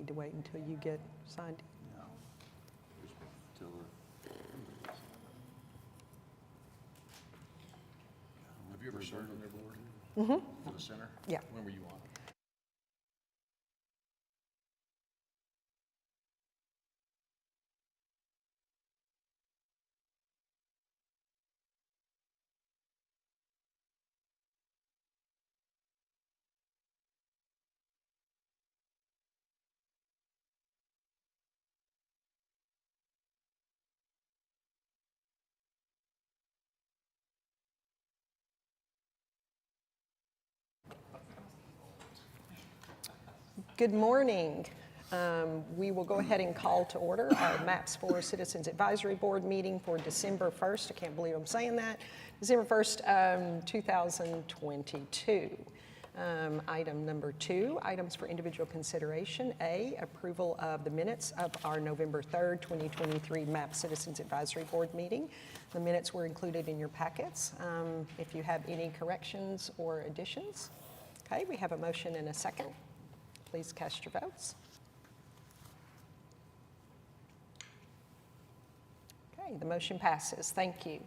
need to wait until you get signed. No. Just till Have you ever served on their board? Mm-hmm. For the center? Yeah. When were you on? Good morning. We will go ahead and call to order our MAPS 4 Citizens Advisory Board meeting for December 1st. I can't believe I'm saying that. December 1st, 2022. Item number 2, items for individual consideration. A, approval of the minutes of our November 3rd, 2023 MAPS Citizens Advisory Board meeting. The minutes were included in your packets. If you have any corrections or additions. Okay, we have a motion and a second. Please cast your votes. Okay, the motion passes. Thank you.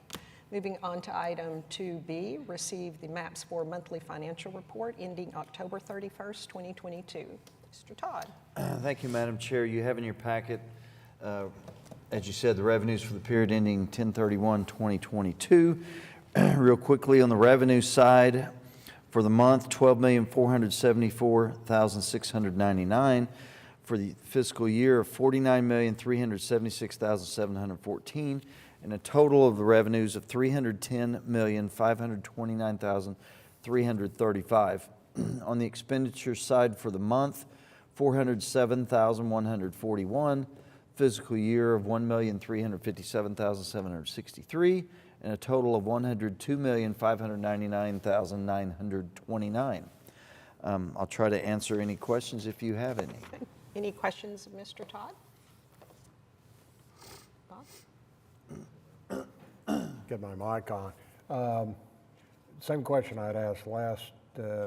Moving on to item 2B, receive the MAPS 4 monthly financial report ending October 31st, 2022. Mr. Todd. Thank you, Madam Chair. You have in your packet, as you said, the revenues for the period ending 10/31/2022. Real quickly on the revenue side, for the month, $12,474,699. For the fiscal year, $49,376,714. And a total of the revenues of $310,529,335. On the expenditure side for the month, $407,141. Fiscal year of $1,357,763. And a total of $102,599,929. I'll try to answer any questions if you have any. Okay. Any questions of Mr. Todd? Bob? Get my mic on. Same question I'd asked last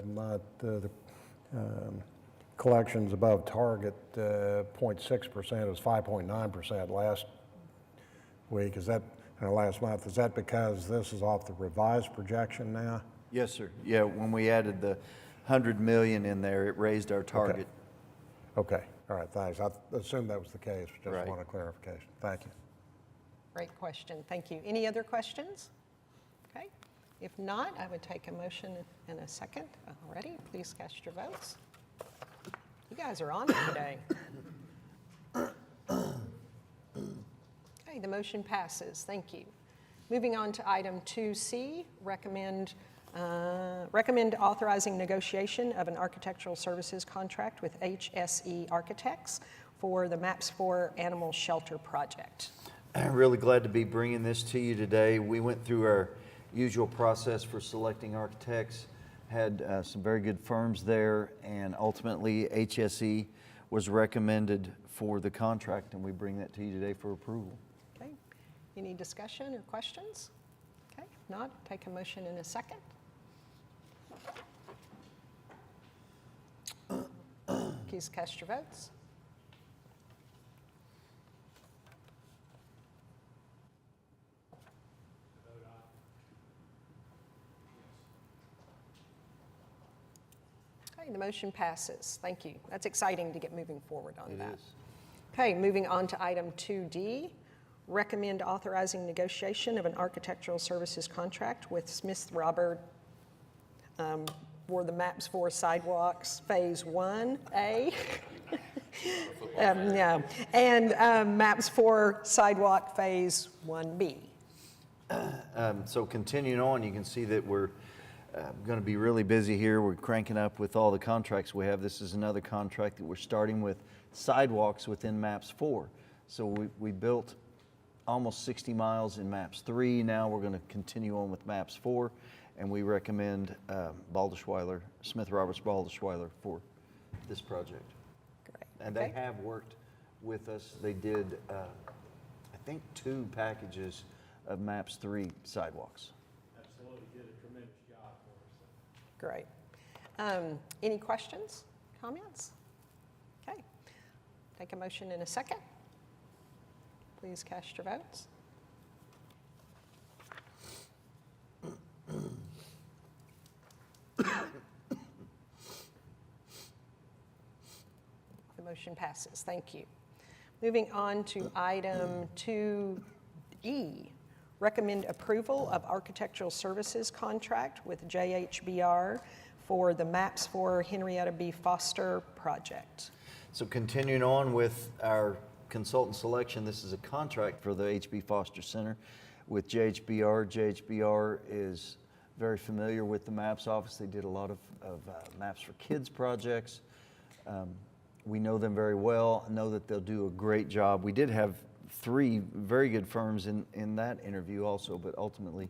month. The collections above target, 0.6%. It was 5.9% last week. Is that, last month, is that because this is off the revised projection now? Yes, sir. Yeah, when we added the 100 million in there, it raised our target. Okay. All right, thanks. I assumed that was the case. Just Right. want a clarification. Thank you. Great question. Thank you. Any other questions? Okay. If not, I would take a motion in a second. Already, please cast your votes. You guys are on it today. Okay, the motion passes. Thank you. Moving on to item 2C, recommend authorizing negotiation of an architectural services contract with HSE Architects for the MAPS 4 Animal Shelter Project. I'm really glad to be bringing this to you today. We went through our usual process for selecting architects, had some very good firms there, and ultimately HSE was recommended for the contract, and we bring that to you today for approval. Okay. Any discussion or questions? Okay. If not, take a motion in a second. Please cast your votes. Okay, the motion passes. Thank you. That's exciting to get moving forward on that. It is. Okay, moving on to item 2D, recommend authorizing negotiation of an architectural services contract with Smith Robert for the MAPS 4 sidewalks Phase 1A. No, and MAPS 4 sidewalk Phase 1B. So continuing on, you can see that we're going to be really busy here. We're cranking up with all the contracts we have. This is another contract that we're starting with sidewalks within MAPS 4. So we built almost 60 miles in MAPS 3. Now we're going to continue on with MAPS 4, and we recommend Balderschweiler, Smith Roberts Balderschweiler for this project. Great. And Okay. they have worked with us. They did, I think, 2 packages of MAPS 3 sidewalks. Absolutely, did a tremendous job for us. Great. Any questions, comments? Okay. Take a motion in a second. Please cast your votes. The motion passes. Thank you. Moving on to item 2E, recommend approval of architectural services contract with JHBR for the Maps for Henrietta B. Foster project. So continuing on with our consultant selection, this is a contract for the H.B. Foster Center with JHBR. JHBR is very familiar with the MAPS office. They did a lot of Maps for Kids projects. We know them very well. I know that they'll do a great job. We did have 3 very good firms in that interview also, but ultimately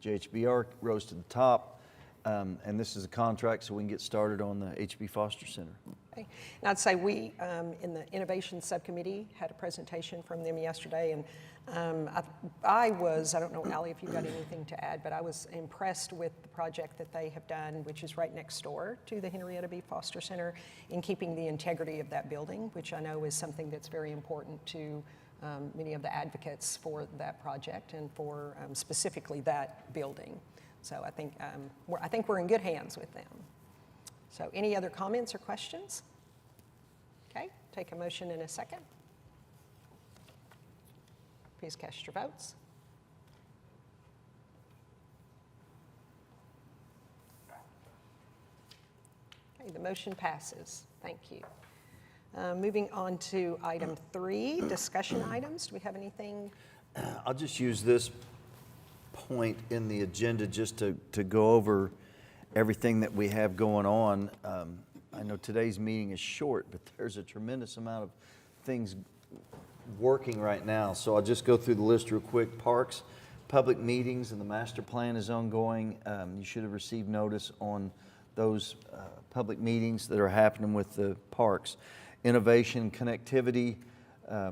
JHBR rose to the top. And this is a contract so we can get started on the H.B. Foster Center. Okay. And I'd say we, in the Innovation Subcommittee, had a presentation from them yesterday, and I don't know, Allie, if you've got anything to add, but I was impressed with the project that they have done, which is right next door to the Henrietta B. Foster Center, in keeping the integrity of that building, which I know is something that's very important to many of the advocates for that project and for specifically that building. So I think we're in good hands with them. So any other comments or questions? Okay, take a motion in a second. Please cast your votes. Okay, the motion passes. Thank you. Moving on to item 3, discussion items. Do we have anything? I'll just use this point in the agenda just to go over everything that we have going on. I know today's meeting is short, but there's a tremendous amount of things working right now. So I'll just go through the list real quick. Parks, public meetings, and the master plan is ongoing. You should have received notice on those public meetings that are happening with the parks. Innovation connectivity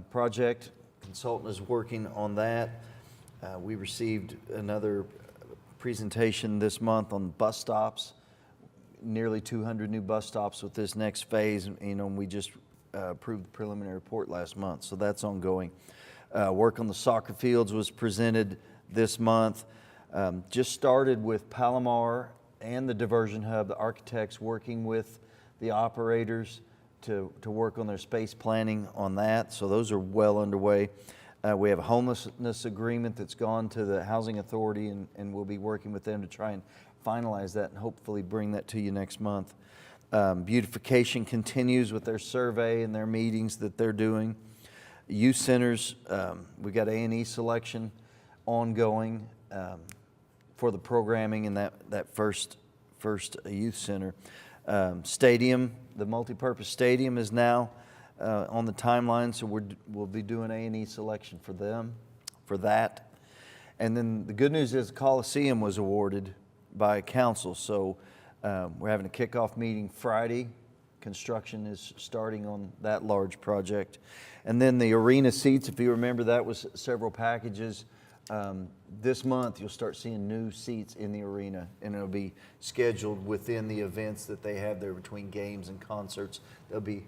project, consultant is working on that. We received another presentation this month on bus stops, nearly 200 new bus stops with this next phase. And we just approved the preliminary report last month, so that's ongoing. Work on the soccer fields was presented this month. Just started with Palomar and the Diversion Hub, the architects working with the operators to work on their space planning on that, so those are well underway. We have a homelessness agreement that's gone to the Housing Authority, and we'll be working with them to try and finalize that and hopefully bring that to you next month. Beautification continues with their survey and their meetings that they're doing. Youth centers, we got A&E selection ongoing for the programming in that first youth center. Stadium, the multipurpose stadium is now on the timeline, so we'll be doing A&E selection for them, for that. And then the good news is the Coliseum was awarded by council, so we're having a kickoff meeting Friday. Construction is starting on that large project. And then the arena seats, if you remember, that was several packages. This month you'll start seeing new seats in the arena, and it'll be scheduled within the events that they have there between games and concerts. There'll be,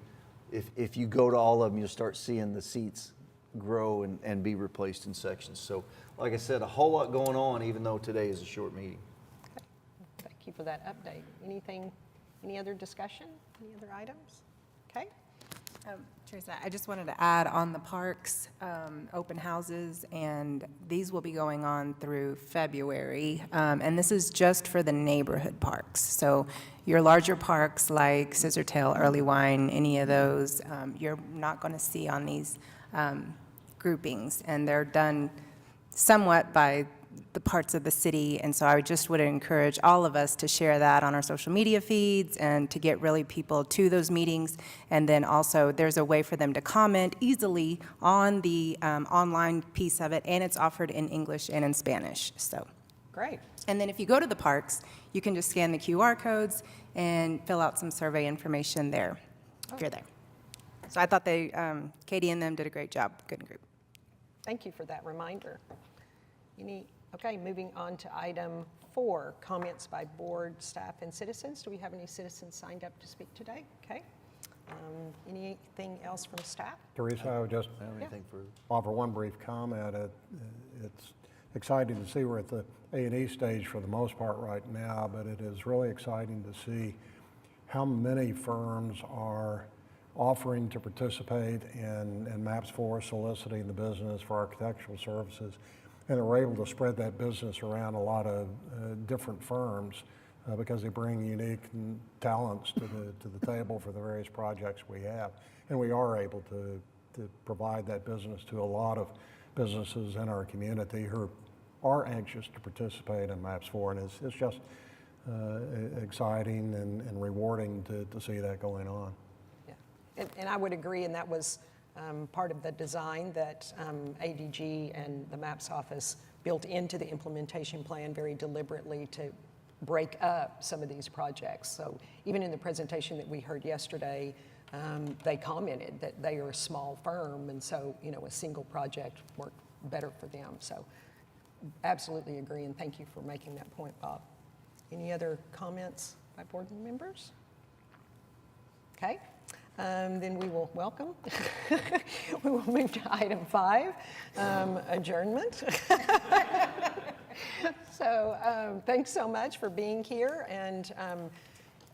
if you go to all of them, you'll start seeing the seats grow and be replaced in sections. So like I said, a whole lot going on, even though today is a short meeting. Okay. Thank you for that update. Any other discussion? Any other items? Okay. Teresa, I just wanted to add on the parks, open houses, and these will be going on through February. And this is just for the neighborhood parks. So your larger parks like Scissortail, Early Wine, any of those, you're not going to see on these groupings. And they're done somewhat by the parts of the city, and so I just would encourage all of us to share that on our social media feeds and to get really people to those meetings. And then also there's a way for them to comment easily on the online piece of it, and it's offered in English and in Spanish. So Great. and then if you go to the parks, you can just scan the QR codes and fill out some survey information there if you're there. So I thought Katie and them did a great job. Good group. Thank you for that reminder. Okay, moving on to item 4, comments by board, staff, and citizens. Do we have any citizens signed up to speak today? Okay. Anything else from staff? Teresa, I would just I don't have anything further. offer one brief comment. It's exciting to see we're at the A&E stage for the most part right now, but it is really exciting to see how many firms are offering to participate in MAPS 4, soliciting the business for architectural services, and are able to spread that business around a lot of different firms because they bring unique talents to the table for the various projects we have. And we are able to provide that business to a lot of businesses in our community who are anxious to participate in MAPS 4, and it's just exciting and rewarding to see that going on. Yeah. And I would agree, and that was part of the design that ADG and the MAPS office built into the implementation plan very deliberately to break up some of these projects. So even in the presentation that we heard yesterday, they commented that they are a small firm, and so, you know, a single project worked better for them. So absolutely agree, and thank you for making that point, Bob. Any other comments by board members? Okay, then we will welcome. We will move to item 5, adjournment. So thanks so much for being here, and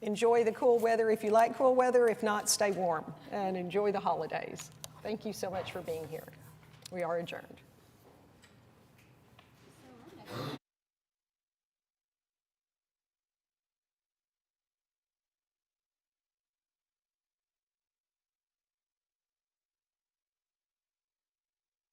enjoy the cool weather if you like cool weather. If not, stay warm and enjoy the holidays. Thank you so much for being here. We are adjourned.